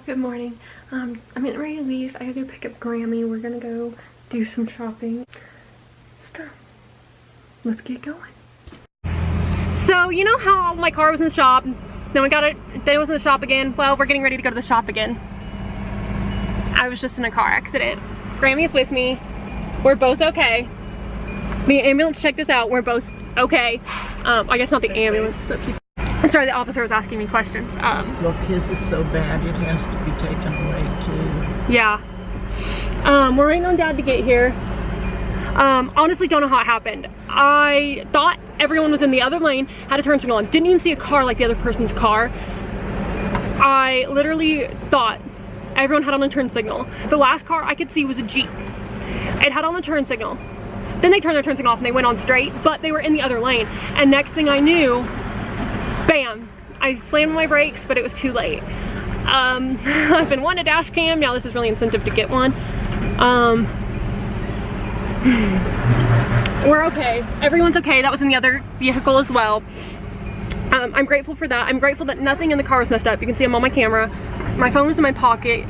Good morning. I'm getting ready to leave. I gotta go pick up Grammy. We're gonna go do some shopping. So, let's get going. So, you know how my car was in the shop, then we got it, then it was in the shop again? Well, we're getting ready to go to the shop again. I was just in a car accident. Grammy is with me. We're both okay. The ambulance checked us out. We're both okay. I guess not the ambulance, but people. Sorry, the officer was asking me questions. Look, his is so bad, it has to be taken away too. Yeah. We're waiting on Dad to get here. Honestly don't know how it happened. I thought everyone was in the other lane, had a turn signal on, didn't even see a car like the other person's car. I literally thought everyone had on a turn signal. The last car I could see was a Jeep. It had on a turn signal. Then they turned their turn signal off and they went on straight, but they were in the other lane. And next thing I knew, bam, I slammed my brakes, but it was too late. I've been wanting a dash cam. Now this is really incentive to get one. We're okay. Everyone's okay. That was in the other vehicle as well. I'm grateful for that. I'm grateful that nothing in the car was messed up. You can see I'm on my camera. My phone was in my pocket.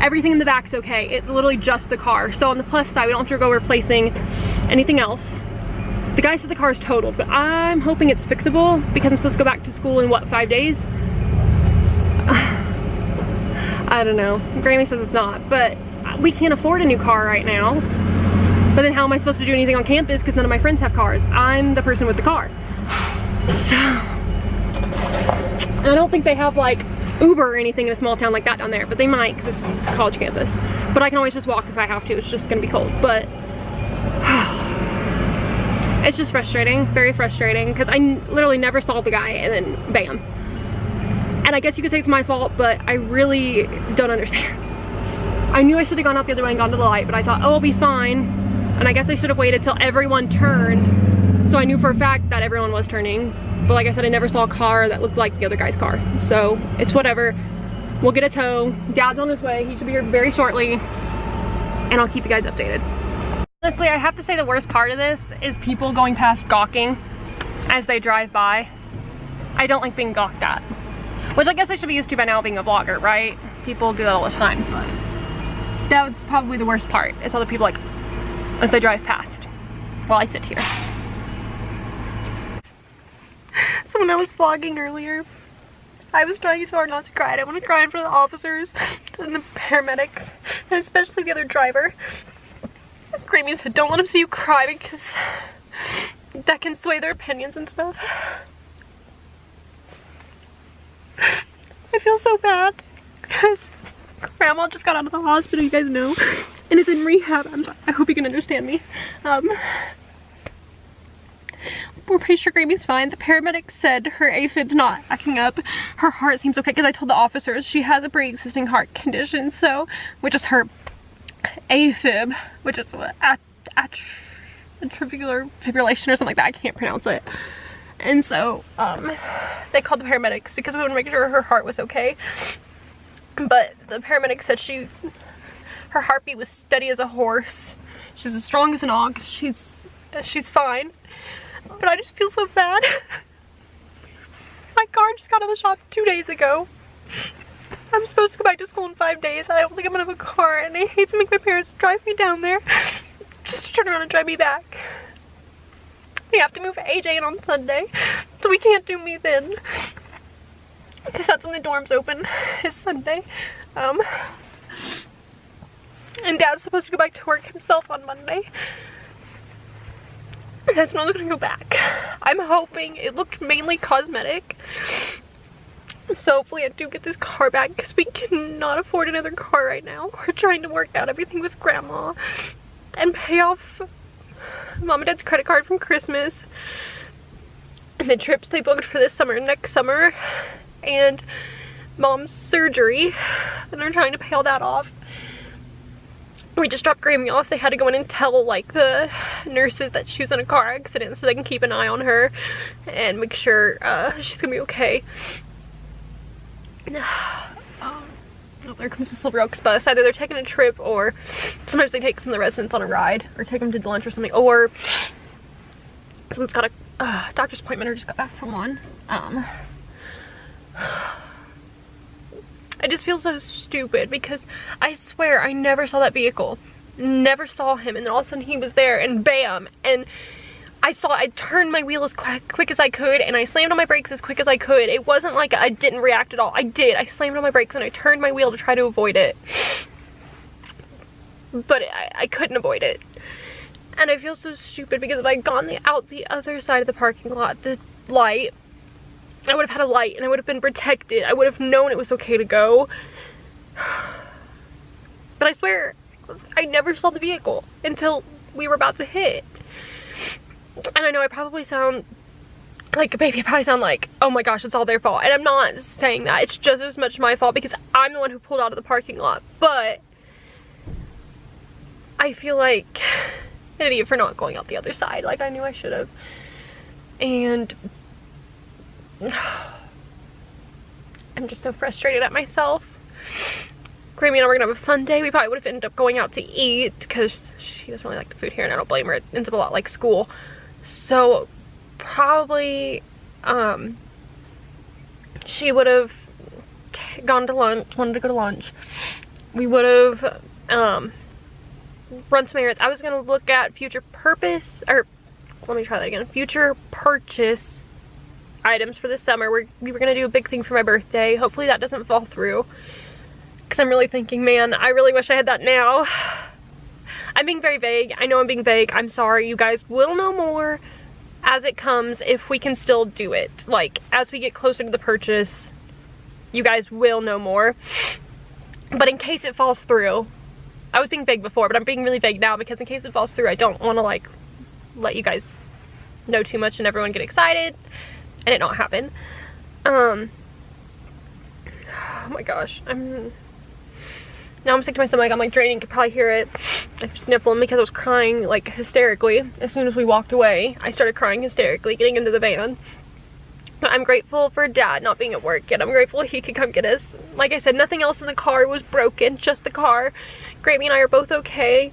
Everything in the back's okay. It's literally just the car. So on the plus side, we don't have to go replacing anything else. The guy said the car is totaled, but I'm hoping it's fixable because I'm supposed to go back to school in what, 5 days? I don't know. Grammy says it's not, but we can't afford a new car right now. But then how am I supposed to do anything on campus because none of my friends have cars? I'm the person with the car. So, and I don't think they have like Uber or anything in a small town like that down there, but they might because it's a college campus. But I can always just walk if I have to. It's just gonna be cold, but it's just frustrating, very frustrating, because I literally never saw the guy and then bam. And I guess you could say it's my fault, but I really don't understand. I knew I should have gone out the other way and gone to the light, but I thought, oh, I'll be fine. And I guess I should have waited till everyone turned, so I knew for a fact that everyone was turning. But like I said, I never saw a car that looked like the other guy's car. So it's whatever. We'll get a tow. Dad's on his way. He should be here very shortly. And I'll keep you guys updated. Honestly, I have to say the worst part of this is people going past gawking as they drive by. I don't like being gawked at. Which I guess I should be used to by now being a vlogger, right? People do that all the time, but that's probably the worst part, is all the people like, as they drive past while I sit here. So when I was vlogging earlier, I was trying so hard not to cry. I want to cry in front of the officers and the paramedics, and especially the other driver. Grammy said, don't let them see you cry because that can sway their opinions and stuff. I feel so bad because Grandma just got out of the hospital, you guys know, and is in rehab. I hope you can understand me. We're pretty sure Grammy's fine. The paramedics said her AFib's not acting up. Her heart seems okay because I told the officers she has a pre-existing heart condition, so, which is her AFib, which is atrial fibrillation or something like that. I can't pronounce it. And so they called the paramedics because we wanted to make sure her heart was okay. But the paramedics said her heartbeat was steady as a horse. She's as strong as an ox. She's fine. But I just feel so bad. My car just got out of the shop 2 days ago. I'm supposed to go back to school in 5 days. I don't think I'm gonna have a car, and I hate to make my parents drive me down there just to turn around and drive me back. We have to move AJ in on Sunday, so we can't do me then, because that's when the dorms open, is Sunday. And Dad's supposed to go back to work himself on Monday. And that's when I was gonna go back. I'm hoping it looked mainly cosmetic. So hopefully I do get this car back because we cannot afford another car right now. We're trying to work out everything with Grandma and pay off Mom and Dad's credit card from Christmas and the trips they booked for this summer and next summer and Mom's surgery, and they're trying to pay all that off. We just dropped Grammy off. They had to go in and tell like the nurses that she was in a car accident so they can keep an eye on her and make sure she's gonna be okay. Oh, there comes the Silver Oaks bus. Either they're taking a trip, or sometimes they take some of the residents on a ride, or take them to lunch or something, or someone's got a doctor's appointment or just got back from one. I just feel so stupid because I swear I never saw that vehicle. Never saw him, and then all of a sudden he was there and bam, and I turned my wheel as quick as I could, and I slammed on my brakes as quick as I could. It wasn't like I didn't react at all. I did. I slammed on my brakes and I turned my wheel to try to avoid it. But I couldn't avoid it. And I feel so stupid because if I had gone out the other side of the parking lot, the light, I would have had a light and I would have been protected. I would have known it was okay to go. But I swear, I never saw the vehicle until we were about to hit. And I know I probably sound like a baby. I probably sound like, oh my gosh, it's all their fault. And I'm not saying that. It's just as much my fault because I'm the one who pulled out of the parking lot. But I feel like an idiot for not going out the other side. Like I knew I should have. And I'm just so frustrated at myself. Grammy and I were gonna have a fun day. We probably would have ended up going out to eat because she doesn't really like the food here and I don't blame her. It ends up a lot like school. So probably she would have gone to lunch, wanted to go to lunch. We would have run some errands. I was gonna look at future purchase items for this summer. We were gonna do a big thing for my birthday. Hopefully that doesn't fall through. Because I'm really thinking, man, I really wish I had that now. I'm being very vague. I know I'm being vague. I'm sorry. You guys will know more as it comes if we can still do it. Like, as we get closer to the purchase, you guys will know more. But in case it falls through, I was being vague before, but I'm being really vague now because in case it falls through, I don't want to, like, let you guys know too much and everyone get excited and it not happen. Oh my gosh. Now I'm sick to my stomach. I'm like draining. You could probably hear it. I'm sniffling because I was crying like hysterically. As soon as we walked away, I started crying hysterically getting into the van. But I'm grateful for Dad not being at work yet. I'm grateful he could come get us. Like I said, nothing else in the car was broken, just the car. Grammy and I are both okay.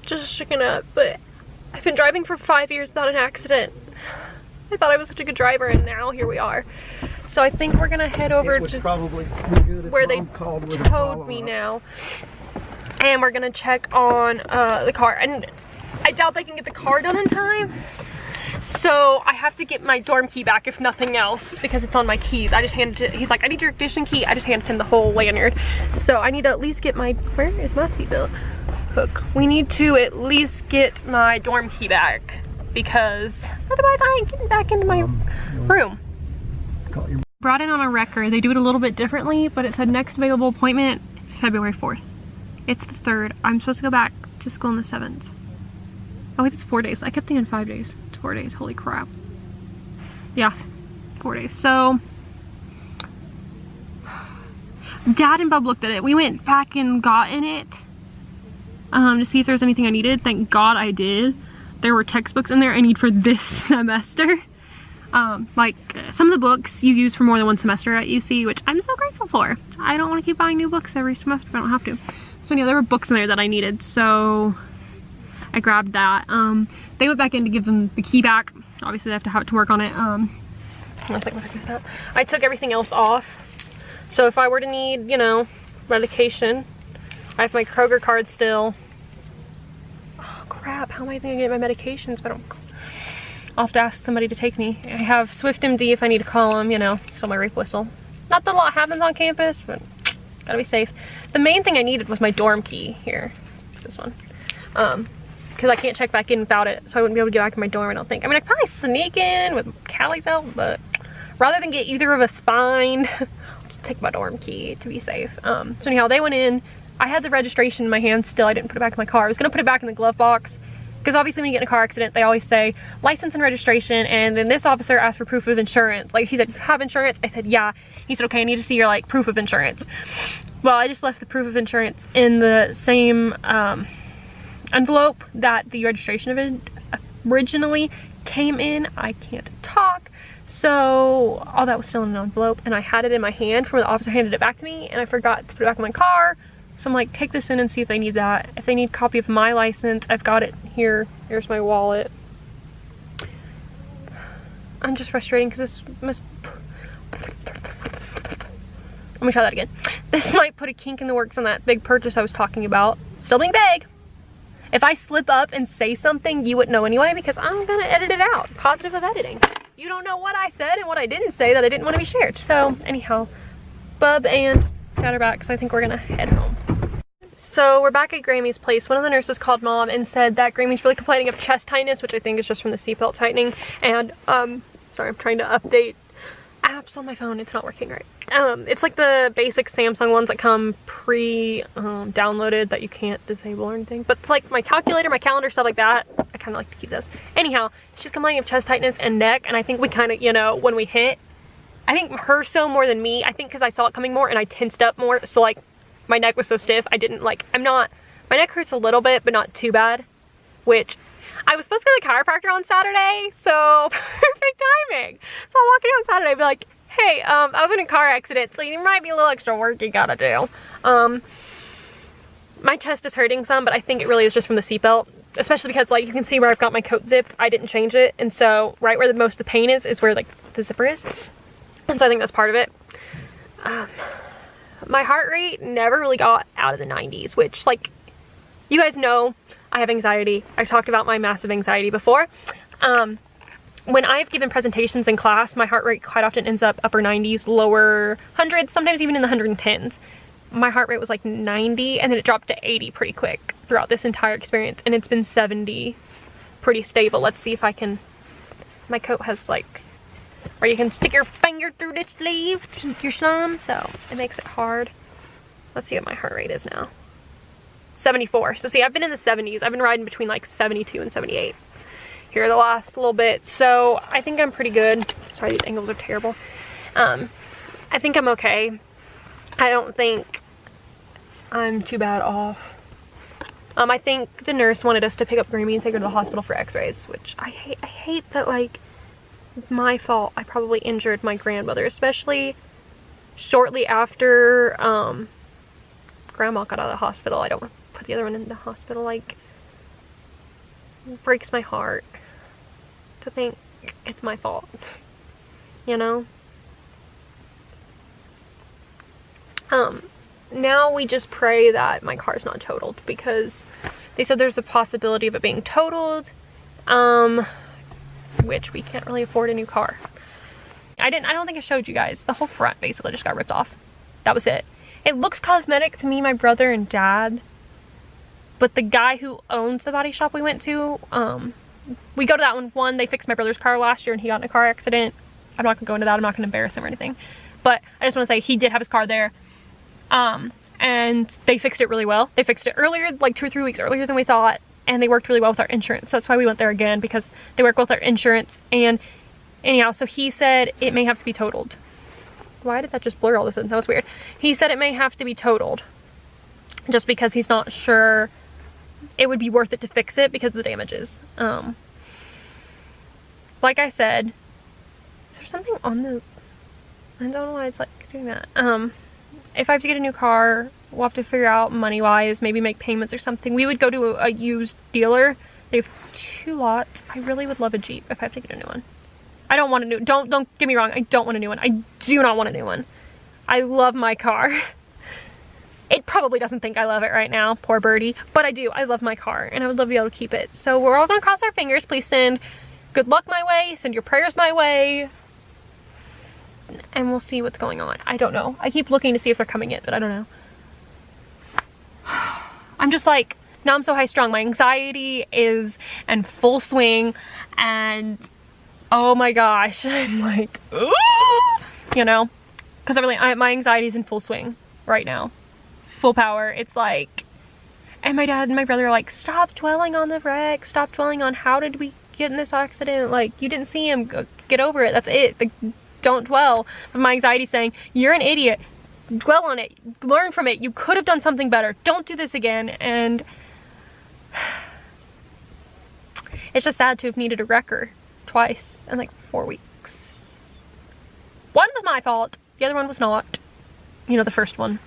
Just shaken up. But I've been driving for 5 years without an accident. I thought I was such a good driver and now here we are. So I think we're gonna head over to where they towed me now. And we're gonna check on the car. And I doubt they can get the car done in time. So I have to get my dorm key back if nothing else because it's on my keys. I just handed it, he's like, I need your ignition key. I just handed him the whole lanyard. So I need to at least get my, where is my seatbelt hook? We need to at least get my dorm key back because otherwise I ain't getting back into my room. Brought in on a record. They do it a little bit differently, but it said next available appointment February 4th. It's the 3rd. I'm supposed to go back to school on the 7th. Oh wait, it's 4 days. I kept thinking 5 days. It's 4 days. Holy crap. Yeah, 4 days. So Dad and Bub looked at it. We went back and got in it to see if there was anything I needed. Thank God I did. There were textbooks in there I need for this semester. Like some of the books you use for more than one semester at UC, which I'm so grateful for. I don't want to keep buying new books every semester if I don't have to. So yeah, there were books in there that I needed, so I grabbed that. They went back in to give them the key back. Obviously they have to have it to work on it. Let's take what I do with that. I took everything else off. So if I were to need, you know, medication, I have my Kroger card still. Oh crap, how am I gonna get my medications? But I'll have to ask somebody to take me. I have SwiftMD if I need to call them, you know, so my rape whistle. Not that a lot happens on campus, but gotta be safe. The main thing I needed was my dorm key here. It's this one. Because I can't check back in without it, so I wouldn't be able to get back in my dorm, I don't think. I mean, I could probably sneak in with Callie's help, but rather than get either of us fined, I'll take my dorm key to be safe. So anyhow, they went in. I had the registration in my hand still. I didn't put it back in my car. I was gonna put it back in the glove box. Because obviously when you get in a car accident, they always say license and registration, and then this officer asked for proof of insurance. Like he said, you have insurance? I said, yeah. He said, okay, I need to see your like proof of insurance. Well, I just left the proof of insurance in the same envelope that the registration originally came in. I can't talk. So all that was still in an envelope, and I had it in my hand from when the officer handed it back to me, and I forgot to put it back in my car. So I'm like, take this in and see if they need that. If they need a copy of my license, I've got it here. Here's my wallet. I'm just frustrating because this must... Let me try that again. This might put a kink in the works on that big purchase I was talking about. Still being vague. If I slip up and say something, you wouldn't know anyway because I'm gonna edit it out. Positive of editing. You don't know what I said and what I didn't say that I didn't want to be shared. So anyhow, Bub and Dad are back, so I think we're gonna head home. So we're back at Grammy's place. One of the nurses called Mom and said that Grammy's really complaining of chest tightness, which I think is just from the seatbelt tightening. And sorry, I'm trying to update apps on my phone. It's not working right. It's like the basic Samsung ones that come downloaded that you can't disable or anything. But it's like my calculator, my calendar, stuff like that. I kind of like to keep this. Anyhow, she's complaining of chest tightness and neck, and I think we kind of, you know, when we hit, I think her so more than me. I think because I saw it coming more and I tensed up more. So like my neck was so stiff. I didn't like, my neck hurts a little bit, but not too bad. Which I was supposed to go to the chiropractor on Saturday, so perfect timing. So I'm walking on Saturday, I'd be like, hey, I was in a car accident, so there might be a little extra work you gotta do. My chest is hurting some, but I think it really is just from the seatbelt, especially because like you can see where I've got my coat zipped, I didn't change it, and so right where most of the pain is where like the zipper is, and so I think that's part of it. My heart rate never really got out of the 90s, which like, you guys know I have anxiety. I've talked about my massive anxiety before. When I've given presentations in class, my heart rate quite often ends up upper 90s, lower hundreds, sometimes even in the 110s. My heart rate was like 90 and then it dropped to 80 pretty quick throughout this entire experience, and it's been 70 pretty stable. Let's see if I can, my coat has like, where you can stick your finger through the sleeve to keep your thumb, so it makes it hard. Let's see what my heart rate is now. 74. So see, I've been in the 70s. I've been riding between like 72 and 78 here the last little bit. So I think I'm pretty good. Sorry, these angles are terrible. I think I'm okay. I don't think I'm too bad off. I think the nurse wanted us to pick up Grammy and take her to the hospital for x-rays, which I hate that like, it's my fault. I probably injured my grandmother, especially shortly after Grandma got out of the hospital. I don't want to put the other one in the hospital. Like, it breaks my heart to think it's my fault, you know? Now we just pray that my car's not totaled, because they said there's a possibility of it being totaled, which we can't really afford a new car. I don't think I showed you guys. The whole front basically just got ripped off. That was it. It looks cosmetic to me, my brother and dad, but the guy who owns the body shop we went to, we go to that one, they fixed my brother's car last year and he got in a car accident. I'm not gonna go into that, I'm not gonna embarrass him or anything, but I just want to say he did have his car there, and they fixed it really well. They fixed it earlier, like 2 or 3 weeks earlier than we thought, and they worked really well with our insurance, so that's why we went there again, because they work with our insurance. And anyhow, so he said it may have to be totaled. Why did that just blur all of a sudden? That was weird. He said it may have to be totaled just because he's not sure it would be worth it to fix it because of the damages. Like I said, is there something on the, I don't know why it's like doing that. If I have to get a new car, we'll have to figure out money wise, maybe make payments or something. We would go to a used dealer. They have 2 lots. I really would love a Jeep if I have to get a new one. I don't want a new, don't get me wrong, I don't want a new one. I do not want a new one. I love my car. It probably doesn't think I love it right now, poor birdie, but I do. I love my car and I would love to be able to keep it. So we're all gonna cross our fingers. Please send good luck my way, send your prayers my way, and we'll see what's going on. I don't know. I keep looking to see if they're coming in, but I don't know. I'm just like, now I'm so high strung. My anxiety is in full swing, and oh my gosh, I'm like, ooh, you know, because my anxiety is in full swing right now, full power. It's like, and my dad and my brother are like, stop dwelling on the wreck, stop dwelling on how did we get in this accident, like, you didn't see him, get over it, that's it, like, don't dwell. But my anxiety's saying, you're an idiot, dwell on it, learn from it, you could have done something better, don't do this again. And it's just sad to have needed a wrecker twice in like 4 weeks. One was my fault, the other one was not. You know, the first one.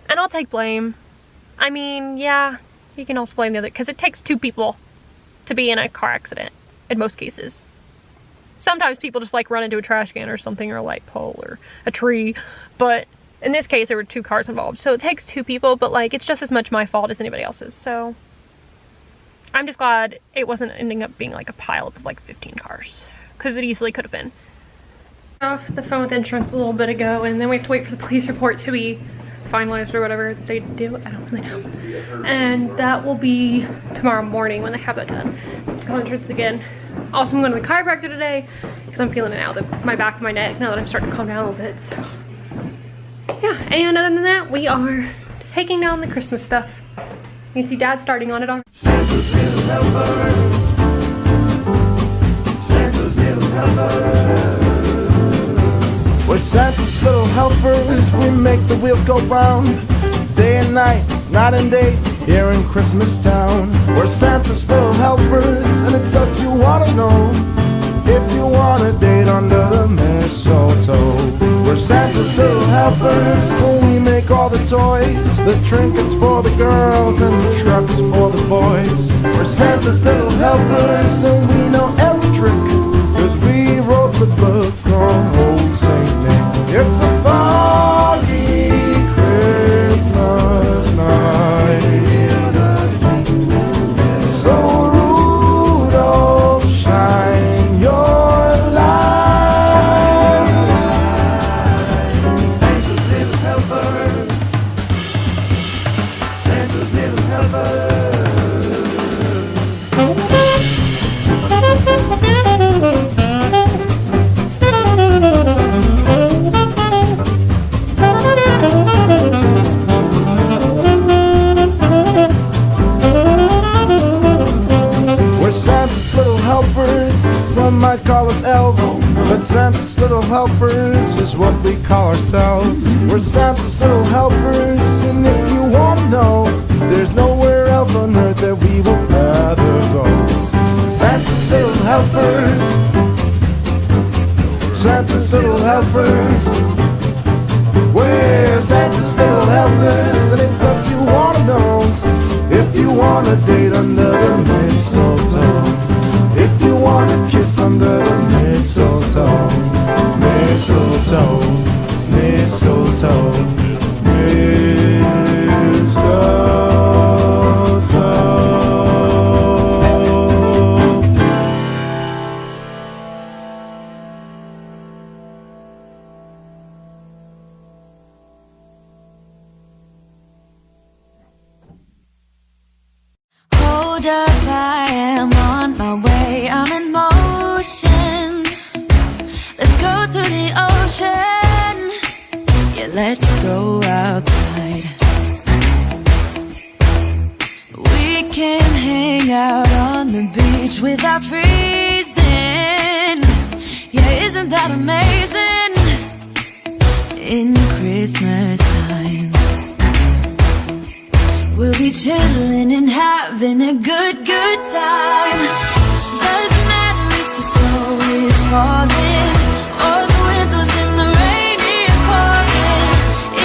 And I'll take blame. I mean, yeah, you can also blame the other, because it takes 2 people to be in a car accident in most cases. Sometimes people just like run into a trash can or something, or a light pole or a tree, but in this case there were 2 cars involved, so it takes 2 people, but like it's just as much my fault as anybody else's. So I'm just glad it wasn't ending up being like a pile of like 15 cars, because it easily could have been. Off the phone with insurance a little bit ago, and then we have to wait for the police report to be finalized or whatever they do. I don't really know. And that will be tomorrow morning when they have that done. I have to call insurance again. Also, I'm going to the chiropractor today because I'm feeling it now, my back and my neck, now that I'm starting to calm down a little bit. So yeah, and other than that, we are taking down the Christmas stuff. You can see Dad starting on it already. Santa's little helper. Santa's little helper. We're Santa's little helpers. We make the wheels go round. Day and night, night and day, here in Christmas Town. We're Santa's little helpers, and it's us you wanna know. If you want a date under the mistletoe. We're Santa's little helpers, and we make all the toys, the trinkets for the girls and the trucks for the boys. We're Santa's little helpers, and we know every trick, 'cause we wrote the book on old Saint Nick. It's a foggy Christmas night, so Rudolph, shine your light. Santa's little helper. Santa's little helper. Santa's little helpers, some might call us elves, but Santa's little helpers is what we call ourselves. We're Santa's little helpers, and if you want to know, there's nowhere else on earth that we would rather go. Santa's little helpers. Santa's little helpers. We're Santa's little helpers, and it's us you want to know. If you want a date under the mistletoe, if you want a kiss under the mistletoe, mistletoe, mistletoe, mistletoe. Hold up, I am on my way, I'm in motion. Let's go to the ocean. Yeah, let's go outside. We can hang out on the beach without freezing. Yeah, isn't that amazing? In Christmas times, we'll be chilling and having a good time. Doesn't matter if the snow is falling or the wind blows and the rain is pouring.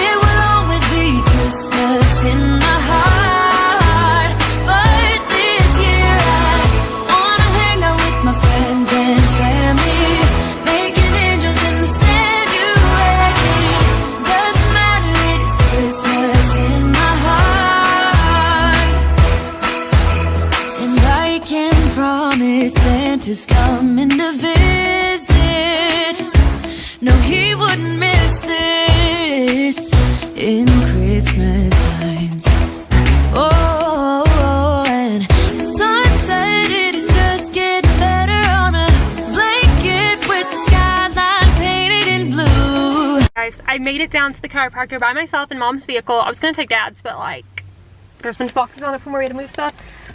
It will always be Christmas in my heart. But this year I wanna hang out with my friends and family, making angels in the sand you and me. Doesn't matter, it's Christmas in my heart. And I can promise Santa's coming to visit. No, he wouldn't miss this in Christmas times. Oh, and the sun said it is just getting better on a blanket with the skyline painted in blue. Guys, I made it down to the chiropractor by myself in Mom's vehicle. I was gonna take Dad's, but like, there's a bunch of boxes on it from where we had to move stuff.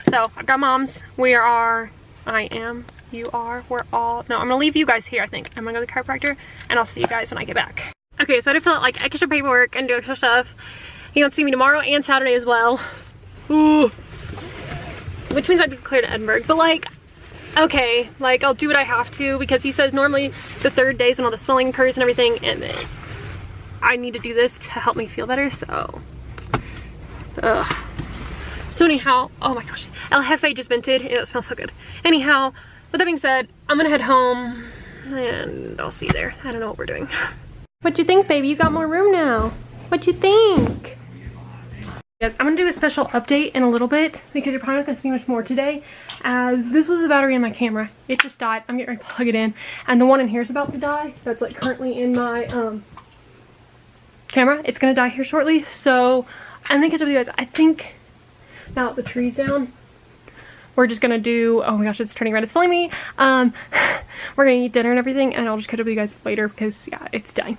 So I've got Mom's. We are, I am, you are, we're all, no, I'm gonna leave you guys here, I think. I'm gonna go to the chiropractor, and I'll see you guys when I get back. Okay, so I had to fill out like extra paperwork and do extra stuff. He wants to see me tomorrow and Saturday as well. Ooh. Which means I'd be clear to Edinburgh, but like, okay, like I'll do what I have to, because he says normally the 3rd day is when all the swelling occurs and everything, and then I need to do this to help me feel better, so. Ugh. So anyhow, oh my gosh, El Jefe just vented and it smells so good. Anyhow, with that being said, I'm gonna head home. and I'll see you there. I don't know what we're doing. What you think, baby? You got more room now. What you think? Guys, I'm gonna do a special update in a little bit because you're probably not gonna see much more today, as this was the battery in my camera. It just died. I'm getting ready to plug it in, and the one in here is about to die. That's like currently in my camera. It's gonna die here shortly, so I'm gonna catch up with you guys. I think now that the tree's down, we're just gonna do, oh my gosh, it's turning red, it's telling me. We're gonna eat dinner and everything, and I'll just catch up with you guys later because yeah, it's dying.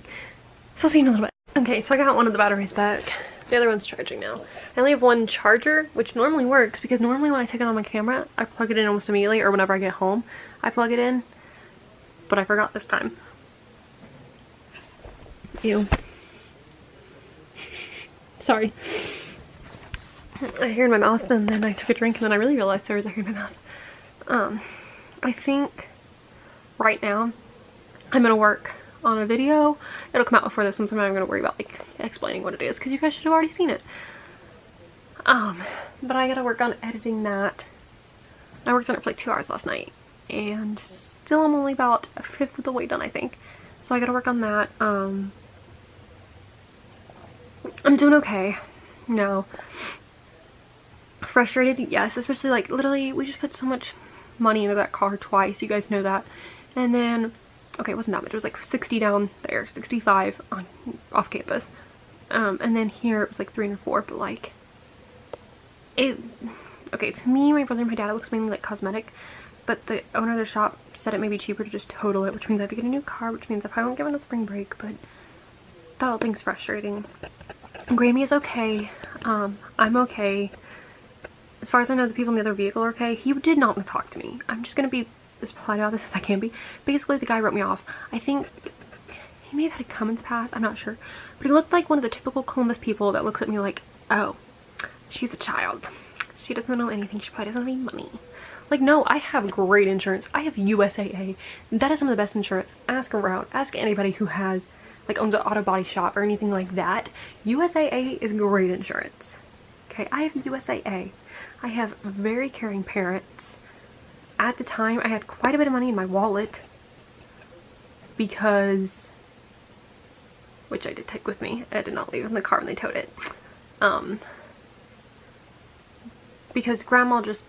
So I'll see you in a little bit. Okay, so I got one of the batteries back. The other one's charging now. I only have one charger, which normally works because normally when I take it on my camera, I plug it in almost immediately, or whenever I get home, I plug it in. But I forgot this time. Ew. Sorry. I hear in my mouth, and then I took a drink, and then I really realized there was a hair in my mouth. I think right now I'm gonna work on a video. It'll come out before this one, so I'm not gonna worry about like explaining what it is because you guys should have already seen it. But I gotta work on editing that. I worked on it for like 2 hours last night, and still I'm only about a fifth of the way done, I think. So I gotta work on that. I'm doing okay. No. Frustrated, yes, especially like literally we just put so much money into that car twice, you guys know that. And then, okay, it wasn't that much, it was like 60 down there, 65 on off campus. And then here it was like 3 or 4, but like it, okay, to me, my brother and my dad, it looks mainly like cosmetic, but the owner of the shop said it may be cheaper to just total it, which means I have to get a new car, which means I probably won't get one on spring break, but that whole thing's frustrating. Grammy is okay. I'm okay. As far as I know, the people in the other vehicle are okay. He did not want to talk to me. I'm just gonna be as polite about this as I can be. Basically, the guy wrote me off. I think he may have had a Cummins pass, I'm not sure. But he looked like one of the typical Columbus people that looks at me like, oh, she's a child. She doesn't know anything. She probably doesn't have any money. Like, no, I have great insurance. I have USAA. That is some of the best insurance. Ask around. Ask anybody who has, like, owns an auto body shop or anything like that. USAA is great insurance. Okay, I have USAA. I have very caring parents. At the time, I had quite a bit of money in my wallet because, which I did take with me. I did not leave it in the car when they towed it. Because Grandma just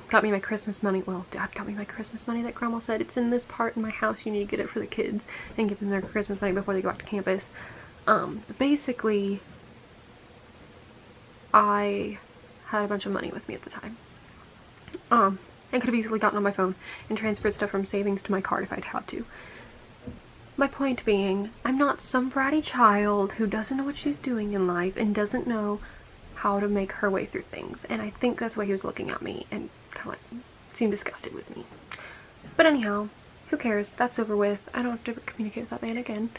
got me my Christmas money. Well, Dad got me my Christmas money that Grandma said, it's in this part in my house, you need to get it for the kids and give them their Christmas money before they go back to campus. Basically, I had a bunch of money with me at the time. And could have easily gotten on my phone and transferred stuff from savings to my card if I'd had to. My point being, I'm not some bratty child who doesn't know what she's doing in life and doesn't know how to make her way through things. And I think that's why he was looking at me and kind of like seemed disgusted with me. But anyhow, who cares? That's over with. I don't have to ever communicate with that man again.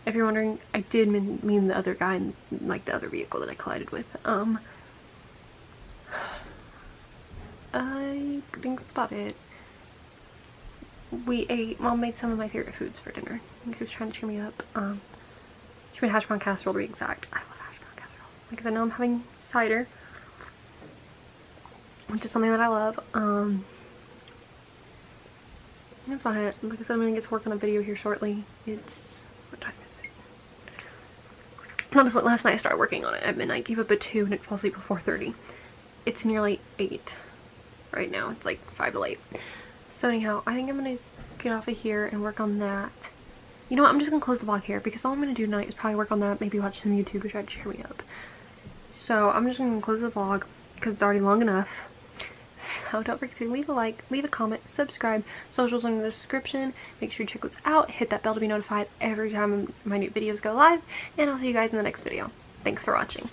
If you're wondering, I did mean the other guy in like the other vehicle that I collided with. I think that's about it. We ate, Mom made some of my favorite foods for dinner. She was trying to cheer me up. She made hash brown casserole to be exact. I love hash brown casserole because I know I'm having cider, which is something that I love. That's about it. Like I said, I'm gonna get to work on a video here shortly. It's, what time is it? Honestly, last night I started working on it at midnight, gave up at 2 and it fell asleep at 4:30. It's nearly 8 right now. It's like 5 to 8. So anyhow, I think I'm gonna get off of here and work on that. You know what, I'm just gonna close the vlog here because all I'm gonna do tonight is probably work on that, maybe watch some YouTube to try to cheer me up. So I'm just gonna close the vlog because it's already long enough. So don't forget to leave a like, leave a comment, subscribe, socials in the description. Make sure you check those out, hit that bell to be notified every time my new videos go live, and I'll see you guys in the next video. Thanks for watching.